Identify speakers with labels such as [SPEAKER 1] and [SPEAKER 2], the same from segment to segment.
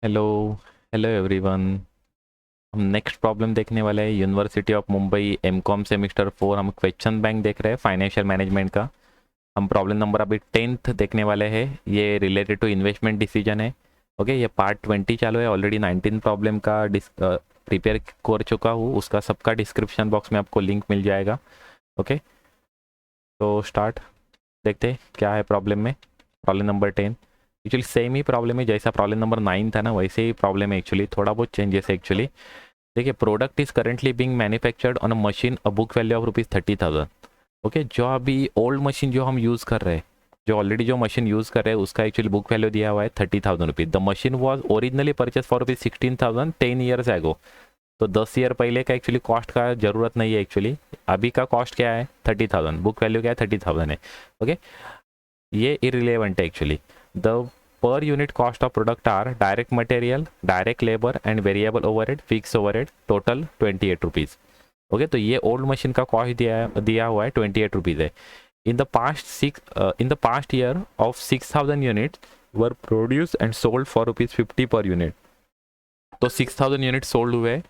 [SPEAKER 1] Hello. Hello everyone. हम next problem देखने वाले हैं university of Mumbai MCom semester 4। हम क्वेश्चन बैंक देख रहे हैं फाइनेंशियल मैनेजमेंट का। हम प्रॉब्लम नंबर अभी 10th देखने वाले हैं। ये रिलेटेड टू इन्वेस्टमेंट डिसीजन है। ओके, ये पार्ट 20 चालू है। ऑलरेडी 19 प्रॉब्लम का प्रिपेयर कर चुका हूँ, उसका सबका डिस्क्रिप्शन बॉक्स में आपको लिंक मिल जाएगा। ओके, तो स्टार्ट देखते हैं क्या है प्रॉब्लम में। प्रॉब्लम नंबर 10 एक्चुअली सेम ही प्रॉब्लम है जैसा प्रॉब्लम नंबर 9 था ना, वैसे ही प्रॉब्लम है एक्चुअली, थोड़ा बहुत चेंजेस है एक्चुअली। देखिए, product is currently being manufactured on a machine a book value of ₹30,000। Okay, जो अभी ओल्ड मशीन जो हम यूज़ कर रहे हैं, जो ऑलरेडी जो मशीन यूज़ कर रहे हैं उसका एक्चुअली बुक वैल्यू दिया हुआ है ₹30,000। The machine was originally purchase for ₹16,000 10 years ago. तो 10 ईयर पहले का एक्चुअली कॉस्ट का जरूरत नहीं है एक्चुअली। अभी का कॉस्ट क्या है? 30,000। बुक वैल्यू क्या है? 30,000 है। ओके, ये इरिलेवेंट है actually. The per unit cost of product are direct material, direct labor and variable overhead, fixed overhead, total 28 rupees. Okay, तो ये ओल्ड मशीन का कॉस्ट दिया हुआ है 28 रुपीज़ है। In the past year of 6,000 units were produce and sold for ₹50 per unit. तो 6,000 unit sold हुए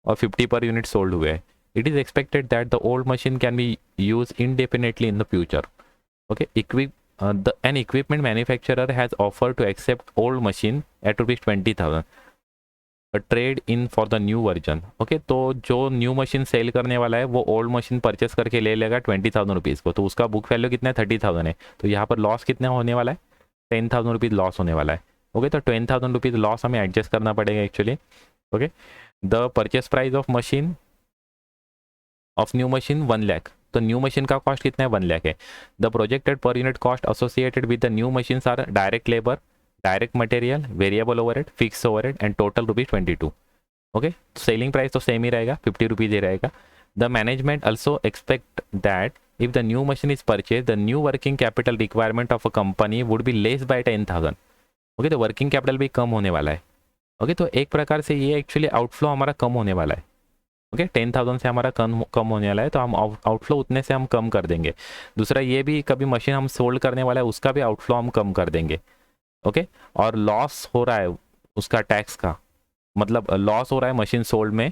[SPEAKER 1] और 50 पर यूनिट सोल्ड हुए। It is expected that the old machine can be use indefinitely in the future. Okay, an equipment manufacturer has offered to accept old machine at ₹20,000 a trade in for the new version. Okay, तो जो new machine cell करने वाला है वो old machine purchase करके ले लेगा ₹20,000 को। तो उसका बुक वैल्यू कितना है? 30,000 है। तो यहाँ पर लॉस कितना होने वाला है? ₹10,000 लॉस होने वाला है। ओके, तो ₹10,000 लॉस हमें एडजस्ट करना पड़ेगा actually. Okay, the purchase price of new machine 1 lakh. तो न्यू मशीन का कॉस्ट कितना है? 1 लाख है। The projected per unit cost associated with the new machine are direct labour, direct material, variable overhead, fix overhead and total ₹22। Okay, selling price तो same ही रहेगा, ₹50 ही रहेगा। The management also expect that if the new machine is purchased, the new working capital requirement of a company would be less by 10,000। Okay, तो working capital भी कम होने वाला है। ओके, तो एक प्रकार से ये एक्चुअली आउटफ्लो हमारा कम होने वाला है। ओके, 10,000 से हमारा कम कम होने वाला है, तो हम आउटफ्लो उतने से हम कम कर देंगे। दूसरा ये भी कभी मशीन हम सोल्ड करने वाला है उसका भी आउटफ्लो हम कम कर देंगे। ओके, और लॉस हो रहा है उसका टैक्स का, मतलब लॉस हो रहा है मशीन सोल्ड में,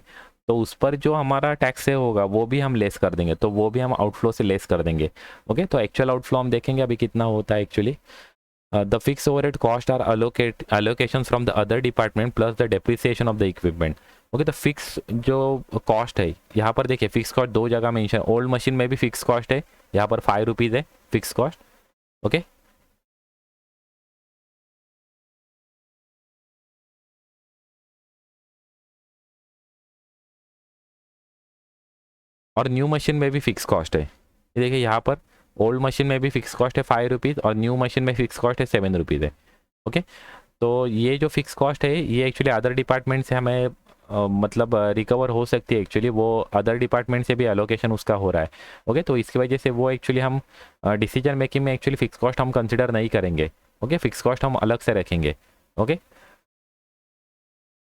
[SPEAKER 1] तो उस पर जो हमारा टैक्स है होगा वो भी हम लेस कर देंगे, तो वो भी हम आउटफ्लो से लेस कर देंगे। ओके, तो एक्चुअल आउटफ्लो हम देखेंगे अभी कितना होता है actually. The fix overhead cost are allocations from the other department plus the depreciation of the equipment. Okay, तो फिक्स जो कॉस्ट है यहाँ पर देखिए, फिक्स कॉस्ट दो जगह मेंशन, ओल्ड मशीन में भी फिक्स कॉस्ट है, यहाँ पर ₹5 है फिक्स कॉस्ट। ओके, और न्यू मशीन में भी फिक्स कॉस्ट है। ये देखिए यहाँ पर ओल्ड मशीन में भी फिक्स कॉस्ट है ₹5 और न्यू मशीन में फिक्स कॉस्ट है ₹7 है। ओके, तो ये जो फिक्स कॉस्ट है ये एक्चुअली अदर डिपार्टमेंट से हमें मतलब रिकवर हो सकती है एक्चुअली, वो अदर डिपार्टमेंट से भी एलोकेशन उसका हो रहा है। ओके, तो इसकी वजह से वो एक्चुअली हम डिसीजन मेकिंग में एक्चुअली फिक्स कॉस्ट हम कंसिडर नहीं करेंगे। ओके, फिक्स कॉस्ट हम अलग से रखेंगे। ओके,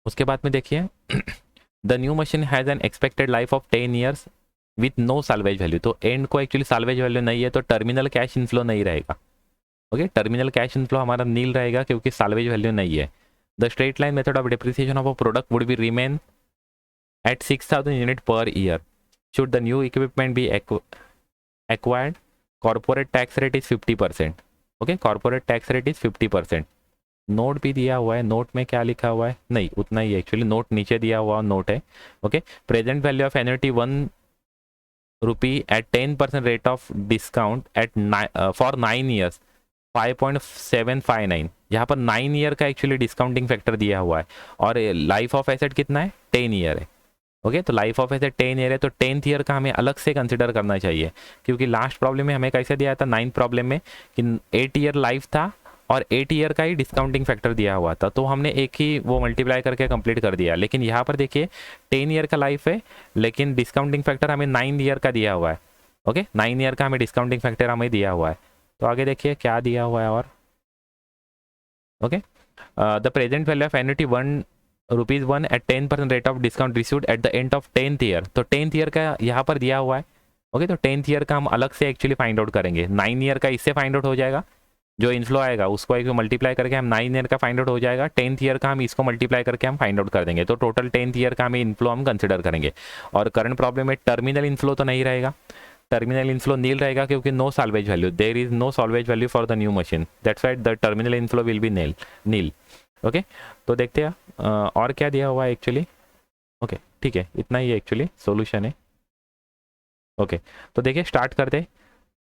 [SPEAKER 1] उसके बाद में देखिए the new machine has an expected life of 10 years with no salvage value. तो एंड को एक्चुअली साल्वेज वैल्यू नहीं है, तो टर्मिनल कैश इनफ्लो नहीं रहेगा। ओके, टर्मिनल कैश इनफ्लो हमारा नील रहेगा क्योंकि साल्वेज वैल्यू नहीं है। The straight line method of depreciation of a product would be remain at 6,000 unit per year should the new equipment be acquired. Corporate tax rate is 50%। Okay, corporate tax rate is 50%। Note भी दिया हुआ है, note में क्या लिखा हुआ है? नहीं, उतना ही एक्चुअली, नोट नीचे दिया हुआ नोट है। Okay, present value of annuity ₹1 at 10% rate of discount at for 9 years 5.759। यहाँ पर 9 ईयर का एक्चुअली डिस्काउंटिंग फैक्टर दिया हुआ है, और लाइफ ऑफ एसेट कितना है? 10 ईयर है। ओके, तो लाइफ ऑफ एसेट 10 ईयर है, तो 10th ईयर का हमें अलग से कंसिडर करना चाहिए, क्योंकि लास्ट प्रॉब्लम में हमें कैसे दिया था 9th प्रॉब्लम में कि 8 ईयर लाइफ था और 8 ईयर का ही डिस्काउंटिंग फैक्टर दिया हुआ था, तो हमने एक ही वो मल्टीप्लाई करके कंप्लीट कर दिया। लेकिन यहाँ पर देखिए 10 ईयर का लाइफ है, लेकिन डिस्काउंटिंग फैक्टर हमें 9 ईयर का दिया हुआ है। ओके, 9 ईयर का हमें डिस्काउंटिंग फैक्टर हमें दिया हुआ है। तो आगे देखिए क्या दिया हुआ है। और okay, the present value of annuity ₹1 at 10% rate of discount received at the end of 10th year. तो 10th ईयर का यहाँ पर दिया हुआ है। ओके, तो 10th ईयर का हम अलग से एक्चुअली फाइंड आउट करेंगे। 9 ईयर का इससे फाइंड आउट हो जाएगा, जो इनफ्लो आएगा उसको एक मल्टीप्लाई करके हम 9 ईयर का फाइंड आउट हो जाएगा, 10th ईयर का हम इसको मल्टीप्लाई करके हम फाइंड आउट कर देंगे, तो टोटल 10th ईयर का हमें इनफ्लो हम कंसिडर करेंगे। और करंट प्रॉब्लम में टर्मिनल इनफ्लो तो नहीं रहेगा, टर्मिनल इनफ्लो नील रहेगा क्योंकि no salvage value, there is no salvage value for the new machine, that's why the terminal inflow will be nil. Okay, तो देखते हैं और क्या दिया हुआ है एक्चुअली। ओके ठीक है, इतना ही एक्चुअली सॉल्यूशन है। ओके तो देखिए स्टार्ट करते,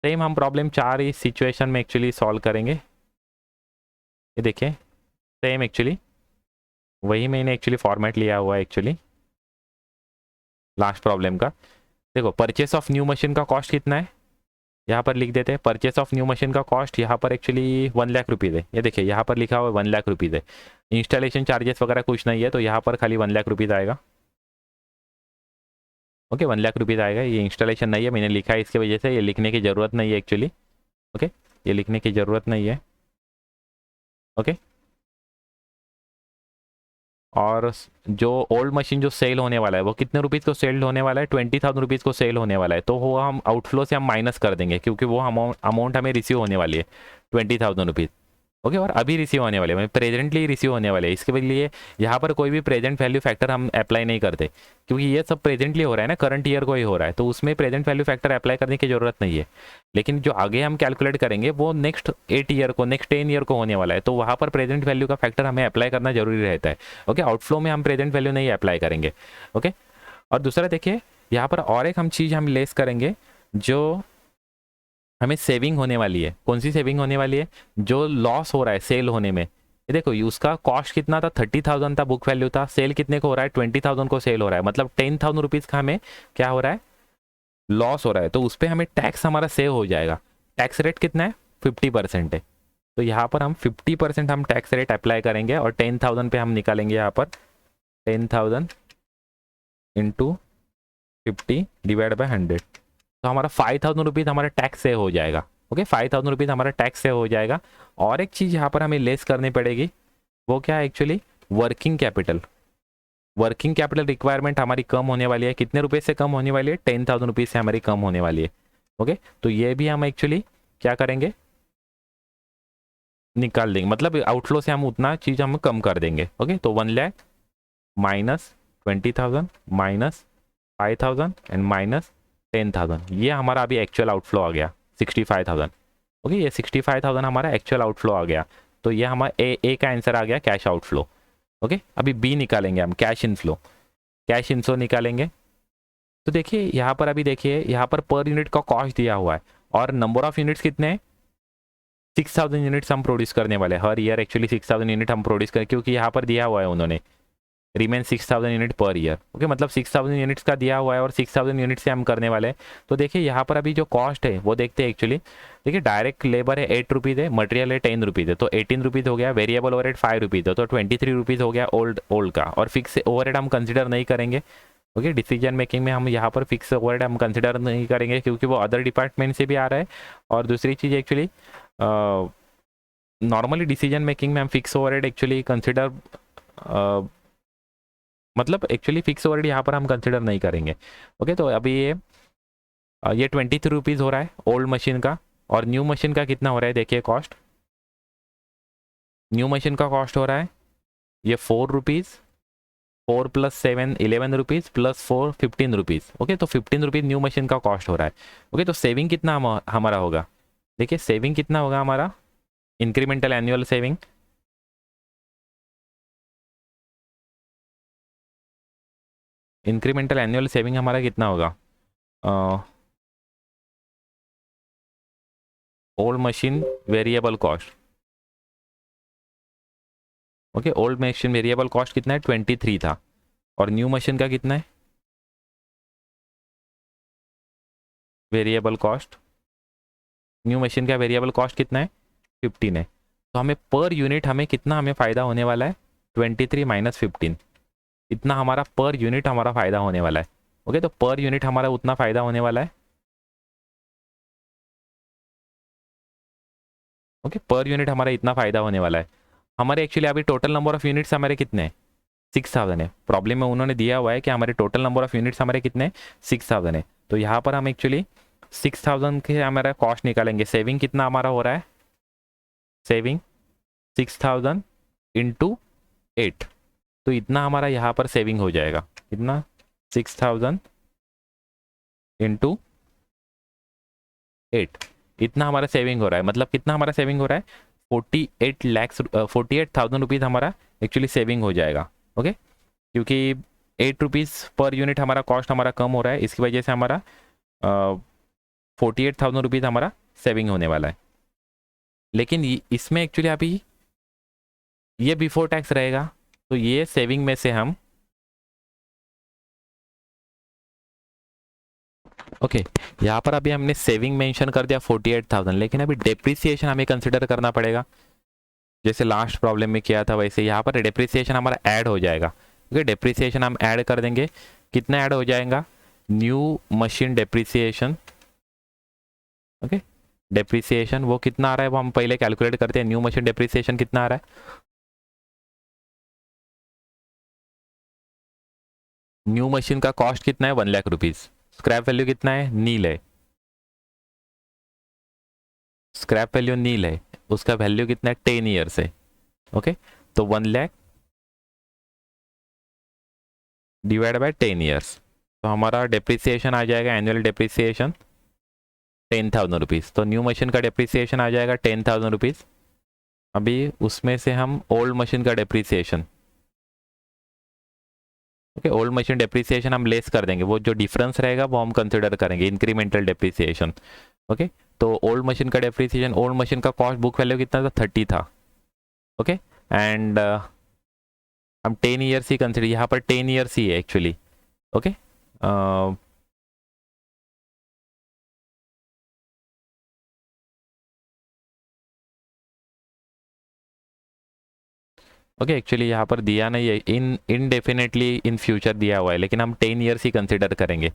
[SPEAKER 1] सेम हम प्रॉब्लम 4 इस सिचुएशन में एक्चुअली सॉल्व करेंगे। ये देखिए सेम एक्चुअली वही मैंने एक्चुअली फॉर्मेट लिया हुआ है एक्चुअली लास्ट प्रॉब्लम का। देखो परचेस ऑफ न्यू मशीन का कॉस्ट कितना है, यहाँ पर लिख देते हैं। परचेस ऑफ न्यू मशीन का कॉस्ट यहाँ पर एक्चुअली 1 लाख रुपीज़ है, ये देखिए यहाँ पर लिखा हुआ है 1 लाख रुपीज़ है। इंस्टॉलेशन चार्जेस वगैरह कुछ नहीं है, तो यहाँ पर खाली 1 लाख रुपीज़ आएगा। ओके 1 लाख रुपीज़ आएगा, ये इंस्टॉलेशन नहीं है, मैंने लिखा है इसके वजह से, ये लिखने की ज़रूरत नहीं है एक्चुअली। ओके ये लिखने की ज़रूरत नहीं है। ओके और जो ओल्ड मशीन जो सेल होने वाला है वो कितने रुपीज़ को सेल होने वाला है, 20,000 रुपीज़ को सेल होने वाला है, तो वो हम आउटफ्लो से हम माइनस कर देंगे क्योंकि वो अमाउंट हमें रिसीव होने वाली है 20,000 रुपीज़। ओके और अभी रिसीव होने वाले हैं, प्रेजेंटली रिसीव होने वाले हैं, इसके लिए यहाँ पर कोई भी प्रेजेंट वैल्यू फैक्टर हम अप्लाई नहीं करते क्योंकि ये सब प्रेजेंटली हो रहा है ना, करंट ईयर को ही हो रहा है, तो उसमें प्रेजेंट वैल्यू फैक्टर अप्लाई करने की जरूरत नहीं है। लेकिन जो आगे हम कैलकुलेट करेंगे वो नेक्स्ट 8 ईयर को, नेक्स्ट 10 ईयर को होने वाला है, तो वहाँ पर प्रेजेंट वैल्यू का फैक्टर हमें अप्लाई करना जरूरी रहता है। ओके आउटफ्लो में हम प्रेजेंट वैल्यू नहीं अप्लाई करेंगे। ओके और दूसरा देखिए यहाँ पर और एक हम चीज़ हम लेस करेंगे जो हमें सेविंग होने वाली है। कौन सी सेविंग होने वाली है, जो लॉस हो रहा है सेल होने में, ये देखो उसका कॉस्ट कितना था, 30,000 था बुक वैल्यू था, सेल कितने को हो रहा है, 20,000 को सेल हो रहा है, मतलब 10,000 रुपीज़ का हमें क्या हो रहा है, लॉस हो रहा है, तो उस पर हमें टैक्स हमारा सेव हो जाएगा। टैक्स रेट कितना है, 50% है, तो यहाँ पर हम 50% हम टैक्स रेट अप्लाई करेंगे और 10,000 पे हम निकालेंगे यहाँ पर 10,000 इंटू 50 डिवाइड बाई 100, तो हमारा 5,000 रुपीज़ हमारा टैक्स से हो जाएगा। ओके 5,000 रुपीज़ हमारा टैक्स से हो जाएगा। और एक चीज़ यहाँ पर हमें लेस करनी पड़ेगी, वो क्या है actually, working capital. Working capital requirement हमारी कम होने वाली है, कितने रुपए से कम होने वाली है, 10,000 रुपीज़ से हमारी कम होने वाली है। ओके तो ये भी हम एक्चुअली क्या करेंगे, निकाल देंगे, मतलब आउटफ्लो से हम उतना चीज़ हम कम कर देंगे। ओके तो 1 lakh minus 20,000 minus 5,000 and minus 10,000, ये हमारा अभी एक्चुअल आउटफ्लो आ गया 65,000। ओके ये 65,000 हमारा एक्चुअल आउटफ्लो आ गया, तो ये हमारा ए का आंसर आ गया कैश आउटफ्लो। ओके अभी बी निकालेंगे हम, कैश इनफ्लो। कैश इनफ्लो निकालेंगे तो देखिए यहाँ पर, अभी देखिए यहाँ पर यूनिट का कॉस्ट दिया हुआ है और नंबर ऑफ यूनिट्स कितने हैं, 6,000 यूनिट्स हम प्रोड्यूस करने वाले हैं हर ईयर। एक्चुअली 6,000 यूनिट हम प्रोड्यूस करें क्योंकि यहाँ पर दिया हुआ है उन्होंने remain 6,000 unit per year. Okay मतलब 6,000 यूनिट्स का दिया हुआ है और 6,000 यूनिट से हम करने वाले हैं। तो देखिए यहाँ पर अभी जो कॉस्ट है वो देखते हैं एक्चुअली। देखिए डायरेक्ट लेबर है 8 रुपीज़ है, मटेरियल है 10 रुपीज़ है, तो 18 रुपीज़ हो गया, वेरिएबल ओवरहेड 5 रुपीज़ है, तो 23 रुपीज़ हो गया ओल्ड का। और फिक्स ओवरहेड हम कंसिडर नहीं करेंगे। ओके डिसीजन मेकिंग में हम यहाँ पर फिक्स ओवरहेड हम कंसिडर नहीं करेंगे क्योंकि वो अदर डिपार्टमेंट से भी आ रहा है। और दूसरी चीज़ एक्चुअली नॉर्मली डिसीजन मेकिंग में हम फिक्स ओवरहेड एक्चुअली कंसिडर मतलब एक्चुअली फिक्स ओवरहेड यहाँ पर हम कंसिडर नहीं करेंगे। ओके तो अभी ये 23 रुपीज़ हो रहा है ओल्ड मशीन का, और न्यू मशीन का कितना हो रहा है देखिए कॉस्ट। न्यू मशीन का कॉस्ट हो रहा है ये 4 rupees, 4 + 7 11 rupees plus 4 15 rupees. Okay तो 15 रुपीज़ न्यू मशीन का कॉस्ट हो रहा है। ओके तो सेविंग कितना हमारा होगा, देखिए सेविंग कितना होगा हमारा, इंक्रीमेंटल एनुअल सेविंग हमारा कितना होगा, old machine variable cost. Okay old machine variable cost कितना है 23 था, और न्यू मशीन का कितना है वेरिएबल कॉस्ट, न्यू मशीन का वेरिएबल कॉस्ट कितना है 15 है। तो हमें पर यूनिट हमें कितना हमें फ़ायदा होने वाला है 23 - 15, इतना हमारा पर यूनिट हमारा फ़ायदा होने वाला है। ओके तो पर यूनिट हमारा उतना फ़ायदा होने वाला है। ओके पर यूनिट हमारा इतना फ़ायदा होने वाला है। हमारे एक्चुअली अभी टोटल नंबर ऑफ़ यूनिट्स हमारे कितने हैं 6,000 है। प्रॉब्लम में उन्होंने दिया हुआ है कि हमारे टोटल नंबर ऑफ़ यूनिट्स हमारे कितने 6,000 है। तो यहाँ पर हम एक्चुअली 6,000 के हमारा कॉस्ट निकालेंगे। सेविंग कितना हमारा हो रहा है सेविंग 6000 इंटू 8, तो इतना हमारा यहाँ पर सेविंग हो जाएगा। कितना? 6000 इंटू 8, इतना हमारा सेविंग हो रहा है। मतलब कितना हमारा सेविंग हो रहा है? 48,000 रुपीज़ हमारा एक्चुअली सेविंग हो जाएगा। ओके, क्योंकि 8 रुपीज़ पर यूनिट हमारा कॉस्ट हमारा कम हो रहा है, इसकी वजह से हमारा 48,000 रुपीज़ हमारा सेविंग होने वाला है। लेकिन इसमें एक्चुअली अभी ये बिफोर टैक्स रहेगा, तो ये सेविंग में से हम ओके यहाँ पर अभी हमने सेविंग मेंशन कर दिया 48,000, लेकिन अभी डेप्रिसिएशन हमें कंसिडर करना पड़ेगा। जैसे लास्ट प्रॉब्लम में किया था वैसे यहाँ पर डेप्रिसिएशन हमारा ऐड हो जाएगा। ओके, डेप्रिसिएशन हम ऐड कर देंगे। कितना ऐड हो जाएगा? New machine depreciation. Okay, depreciation वो कितना आ रहा है वो हम पहले कैलकुलेट करते हैं। न्यू मशीन डेप्रिसिएशन कितना आ रहा है? न्यू मशीन का कॉस्ट कितना है? 1 लाख रुपीज़। स्क्रैप वैल्यू कितना है? नील है। स्क्रैप वैल्यू नील है, उसका वैल्यू कितना है? 10 ईयर्स है। ओके, तो 1 लाख डिवाइड बाय 10 ईयर्स, तो हमारा डेप्रिसिएशन आ जाएगा एनुअल डेप्रिसिएशन 10,000 रुपीज़। तो न्यू मशीन का डेप्रिसिएशन आ जाएगा 10,000 रुपीज़। अभी उसमें से हम ओल्ड मशीन का depreciation, okay, old machine depreciation हम लेस कर देंगे। वो जो डिफरेंस रहेगा वो हम कंसिडर करेंगे इंक्रीमेंटल डेप्रिसिएशन। ओके, तो ओल्ड मशीन का डेप्रिसिएशन, ओल्ड मशीन का कॉस्ट बुक वैल्यू कितना था? 30 था। ओके, एंड हम 10 ईयर्स ही कंसिडर, यहाँ पर 10 ईयर्स ही है एक्चुअली। ओके, ओके एक्चुअली यहाँ पर दिया नहीं है, इनडेफिनेटली इन फ्यूचर दिया हुआ है, लेकिन हम 10 ईयर्स ही कंसिडर करेंगे।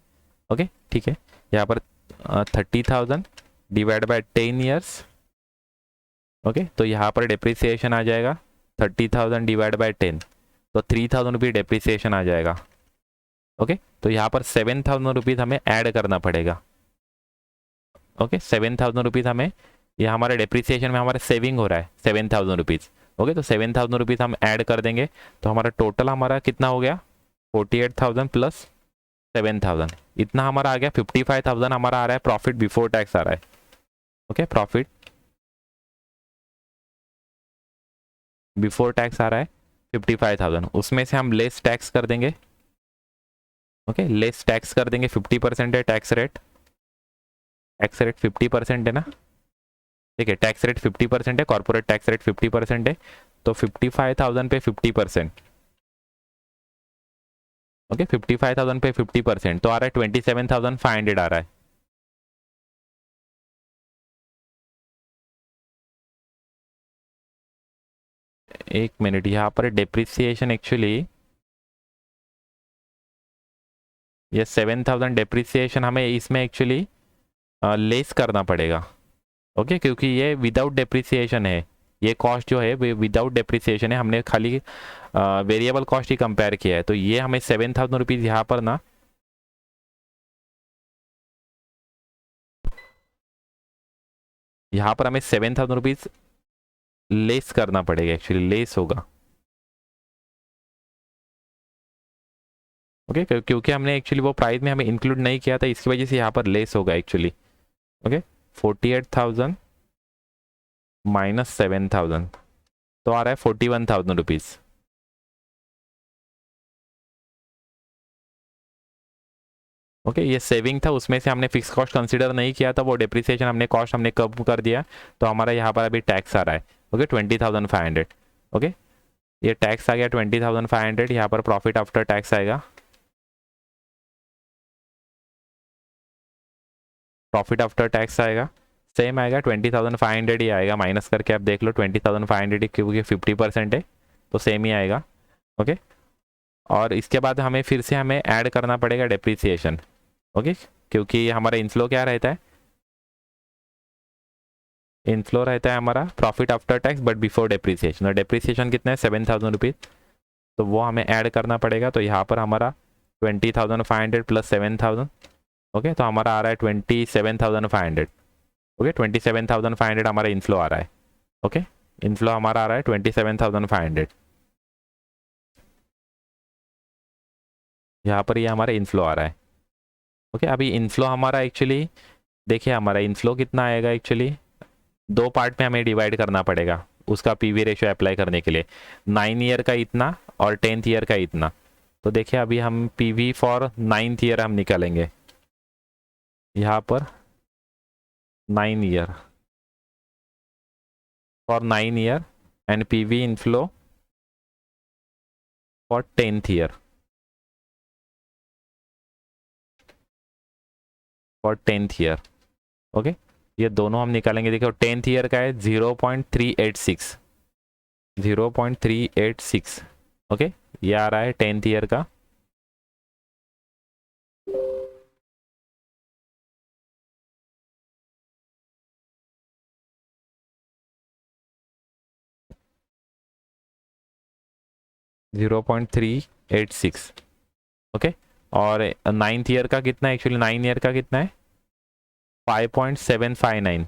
[SPEAKER 1] ओके, ठीक है, यहाँ पर 30,000 डिवाइड बाय 10 ईयर्स। ओके, तो यहाँ पर डेप्रिसिएशन आ जाएगा 30,000 डिवाइड बाय 10, तो 3,000 रुपीज़ डेप्रिसिएशन आ जाएगा। ओके, तो यहाँ पर 7,000 रुपीज़ हमें ऐड करना पड़ेगा। ओके, 7,000 रुपीज़ हमें, ये हमारे डेप्रिसिएशन में हमारा सेविंग हो रहा है 7,000 रुपीज़। ओके, तो 7,000 रुपीज़ हम ऐड कर देंगे, तो हमारा टोटल हमारा कितना हो गया? 48,000 प्लस 7,000, इतना हमारा आ गया 55,000 हमारा आ रहा है प्रॉफिट बिफोर टैक्स आ रहा है। ओके, प्रॉफिट बिफोर टैक्स आ रहा है 55,000, उसमें से हम लेस टैक्स कर देंगे। ओके, लेस टैक्स कर देंगे, 50% है टैक्स रेट। टैक्स रेट 50% है ना? ठीक है, टैक्स रेट 50% है, कॉर्पोरेट टैक्स रेट 50% है, तो 55,000 पे 50%। ओके, 55,000 पे 50% तो आ रहा है 27,500 आ रहा है। एक मिनट, यहाँ पर डेप्रिसिएशन एक्चुअली ये 7,000 डेप्रिसिएशन हमें इसमें एक्चुअली लेस करना पड़ेगा। ओके, क्योंकि ये विदाउट डेप्रिसिएशन है, ये कॉस्ट जो है विदाउट डेप्रिसिएशन है, हमने खाली वेरिएबल कॉस्ट ही कंपेयर किया है, तो ये हमें 7,000 रुपीज़ यहाँ पर ना, यहाँ पर हमें 7,000 रुपीज़ लेस करना पड़ेगा, एक्चुअली लेस होगा। ओके, क्योंकि हमने एक्चुअली वो प्राइस में हमें इंक्लूड नहीं किया था, इसकी वजह से यहाँ पर लेस होगा एक्चुअली। ओके, 48,000 माइनस 7,000, तो आ रहा है 41,000 रुपीज़। ओके, ये सेविंग था, उसमें से हमने फिक्स कॉस्ट कंसीडर नहीं किया था, वो डेप्रिसिएशन हमने कॉस्ट हमने कम कर दिया, तो हमारा यहाँ पर अभी टैक्स आ रहा है। ओके, 20,500। ओके, ये टैक्स आ गया 20,500, यहाँ पर प्रॉफिट आफ्टर टैक्स आएगा, प्रॉफिट आफ्टर टैक्स आएगा सेम आएगा 20,500 ही आएगा, माइनस करके आप देख लो 20,500 क्योंकि 50% है तो सेम ही आएगा। ओके, और इसके बाद हमें फिर से हमें ऐड करना पड़ेगा डेप्रिसिएशन। ओके, क्योंकि हमारा इनफ्लो क्या रहता है? इनफ्लो रहता है हमारा profit after tax but before depreciation, और डेप्रिसिएशन कितना है? 7,000 रुपीज़, तो वो हमें ऐड करना पड़ेगा। तो यहाँ पर हमारा 20,500 प्लस 7,000, ओके, तो हमारा आ रहा है 27,500। ओके, 27,500 हमारा इनफ्लो आ रहा है। ओके, इनफ्लो हमारा आ रहा है 27,500। यहाँ पर ये हमारा इनफ्लो आ रहा है। ओके, अभी इनफ्लो हमारा एक्चुअली देखिए हमारा इनफ्लो कितना आएगा एक्चुअली, दो पार्ट में हमें डिवाइड करना पड़ेगा उसका पीवी रेशियो अप्लाई करने के लिए। 9 ईयर का इतना और 10th ईयर का इतना। तो देखिए अभी हम पीवी फॉर 9th ईयर हम निकालेंगे यहाँ पर 9 year for 9 year and PV inflow for 10th year for 10th year. Okay, ये दोनों हम निकालेंगे। देखो 10th ईयर का है 0.386 0.386। ओके, ये आ रहा है 10th ईयर का। $0.386। ओके, और 9th ईयर का कितना है एक्चुअली, 9 ईयर का कितना है 5.759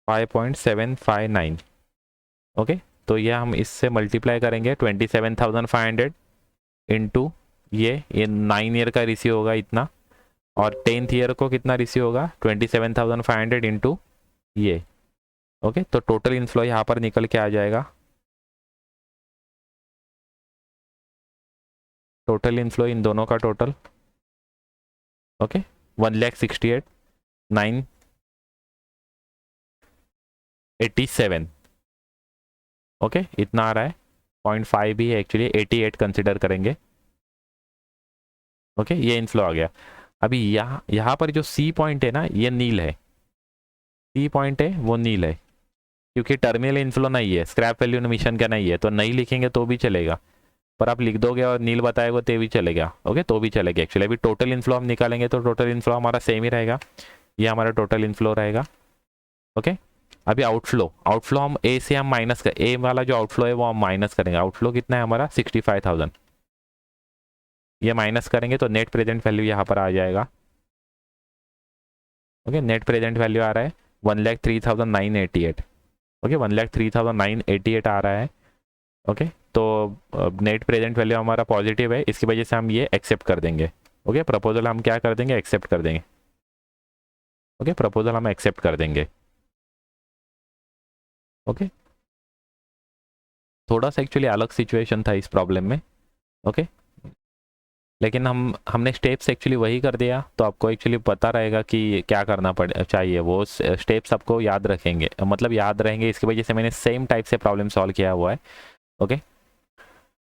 [SPEAKER 1] 5.759। ओके, तो ये हम इससे मल्टीप्लाई करेंगे 27,500 इंटू ये 9 ईयर का रिसीव होगा इतना, और 10th ईयर को कितना रिसीव होगा 27,500 इंटू ये। ओके, तो टोटल इनफ्लो यहाँ पर निकल के आ जाएगा, टोटल इनफ्लो इन दोनों का टोटल। ओके, 1,68,987। ओके, इतना आ रहा है, 0.5 भी है एक्चुअली, 88 कंसिडर करेंगे। ओके, ये इनफ्लो आ गया। अभी यहाँ पर जो सी पॉइंट है ना, ये नील है, सी पॉइंट है वो नील है, क्योंकि टर्मिनल इनफ्लो नहीं है, स्क्रैप वैल्यू मिशन का नहीं है, तो नहीं लिखेंगे तो भी चलेगा, पर आप लिख दोगे और नील बताएगा तो भी चलेगा। ओके, तो भी चलेगा एक्चुअली। अभी टोटल इनफ्लो हम निकालेंगे तो टोटल इनफ्लो हमारा सेम ही रहेगा, ये हमारा टोटल इनफ्लो रहेगा। ओके, अभी आउटफ्लो, आउटफ्लो हम ए से हम माइनस कर, ए वाला जो आउटफ्लो है वो हम माइनस करेंगे। आउटफ्लो कितना है हमारा 65,000, ये माइनस करेंगे तो नेट प्रेजेंट वैल्यू यहाँ पर आ जाएगा। ओके, नेट प्रेजेंट वैल्यू आ रहा है 1,03,988। ओके, 1,03,988 आ रहा है। ओके, तो नेट प्रेजेंट वैल्यू हमारा पॉजिटिव है, इसकी वजह से हम ये एक्सेप्ट कर देंगे। ओके, प्रपोजल हम क्या कर देंगे, एक्सेप्ट कर देंगे। ओके, प्रपोजल हम एक्सेप्ट कर देंगे। ओके, थोड़ा सा एक्चुअली अलग सिचुएशन था इस प्रॉब्लम में। ओके, लेकिन हमने स्टेप्स एक्चुअली वही कर दिया, तो आपको एक्चुअली पता रहेगा कि क्या करना चाहिए, वो स्टेप्स आपको याद रखेंगे, मतलब याद रहेंगे, इसकी वजह से मैंने सेम टाइप से प्रॉब्लम सॉल्व किया हुआ है। ओके,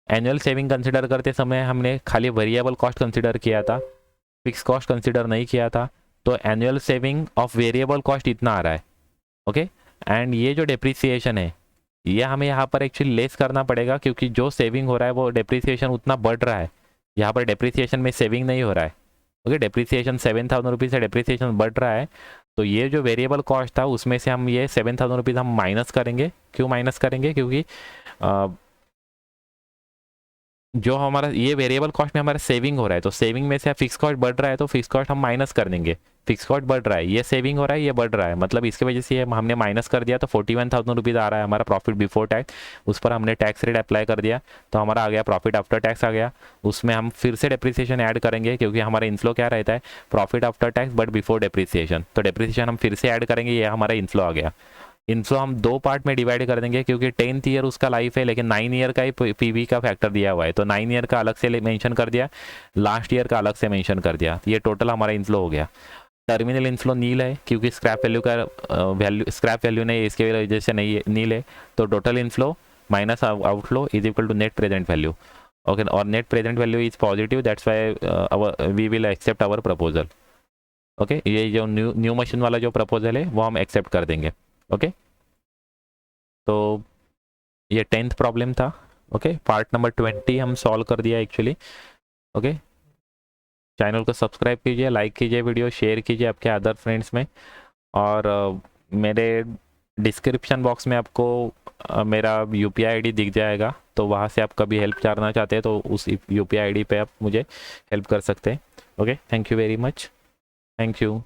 [SPEAKER 1] एनुअल सेविंग कंसिडर करते समय हमने खाली वेरिएबल कॉस्ट कंसिडर किया था, फिक्स कॉस्ट कंसिडर नहीं किया था, तो annual saving of variable cost इतना आ रहा है। ओके, एंड ये जो डेप्रिसिएशन है ये हमें यहाँ पर एक्चुअली लेस करना पड़ेगा, क्योंकि जो सेविंग हो रहा है वो डेप्रिसिएशन उतना बढ़ रहा है, यहाँ पर डेप्रिसिएशन में सेविंग नहीं हो रहा है। ओके, डेप्रिसिएशन 7,000 रुपीज़ से डेप्रिसिएशन बढ़ रहा है, तो ये जो वेरिएबल कॉस्ट था उसमें से हम ये 7,000 रुपीज़ हम माइनस करेंगे। क्यों माइनस करेंगे, क्योंकि जो हमारा ये वेरिएबल कॉस्ट में हमारा सेविंग हो रहा है, तो सेविंग में से फिक्स कॉस्ट बढ़ रहा है, तो फिक्स कॉस्ट हम माइनस कर देंगे। फिक्स कॉस्ट बढ़ रहा है, ये सेविंग हो रहा है, ये बढ़ रहा है, मतलब इसकी वजह से हमने माइनस कर दिया, तो 41,000 रुपीज़ आ रहा है हमारा प्रॉफिट बिफोर टैक्स। उस पर हमने टैक्स रेट अप्लाई कर दिया, तो हमारा आ गया प्रॉफिट आफ्टर टैक्स आ गया। उसमें हम फिर से डेप्रिसिएशन ऐड करेंगे, क्योंकि हमारा इनफ्लो क्या रहता है, profit after tax but before depreciation, तो डेप्रिसिएशन हम फिर से ऐड करेंगे, ये हमारा इनफ्लो आ गया। इनफ्लो हम दो पार्ट में डिवाइड कर देंगे, क्योंकि 10th ईयर उसका लाइफ है, लेकिन 9 ईयर का ही पीवी का फैक्टर दिया हुआ है, तो 9 ईयर का अलग से मेंशन कर दिया, लास्ट ईयर का अलग से मेंशन कर दिया, ये टोटल हमारा इनफ्लो हो गया। टर्मिनल इनफ्लो नील है, क्योंकि स्क्रैप वैल्यू का वैल्यू स्क्रैप वैल्यू नहीं है, इसके वजह से नहीं है, नील है, तो total inflow minus outflow is equal to net present value. Okay, और net present value is positive, that's why we will accept our proposal. Okay, ये जो न्यू मशीन वाला जो प्रपोजल है वो हम एक्सेप्ट कर देंगे। ओके, तो ये 10th प्रॉब्लम था। ओके, पार्ट नंबर 20 हम सॉल्व कर दिया एक्चुअली। ओके, चैनल को सब्सक्राइब कीजिए, लाइक कीजिए, वीडियो शेयर कीजिए आपके अदर फ्रेंड्स में, और मेरे डिस्क्रिप्शन बॉक्स में आपको मेरा UPI ID दिख जाएगा, तो वहाँ से आप कभी हेल्प चाहना चाहते हैं तो उस UPI ID पे आप मुझे हेल्प कर सकते हैं। Okay, thank you very much, thank you.